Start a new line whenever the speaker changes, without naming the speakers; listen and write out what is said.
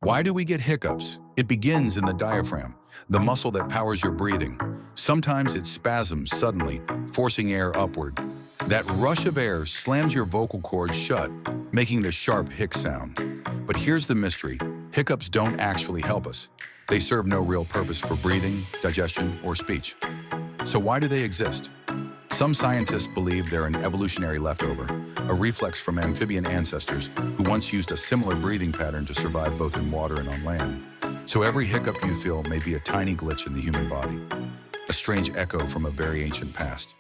Why do we get hiccups? It begins in the diaphragm, the muscle that powers your breathing. Sometimes it spasms suddenly, forcing air upward. That rush of air slams your vocal cords shut, making the sharp hic sound. But here's the mystery. Hiccups don't actually help us. They serve no real purpose for breathing, digestion, or speech. So why do they exist? Some scientists believe they're an evolutionary leftover, a reflex from amphibian ancestors who once used a similar breathing pattern to survive both in water and on land. So every hiccup you feel may be a tiny glitch in the human body, a strange echo from a very ancient past.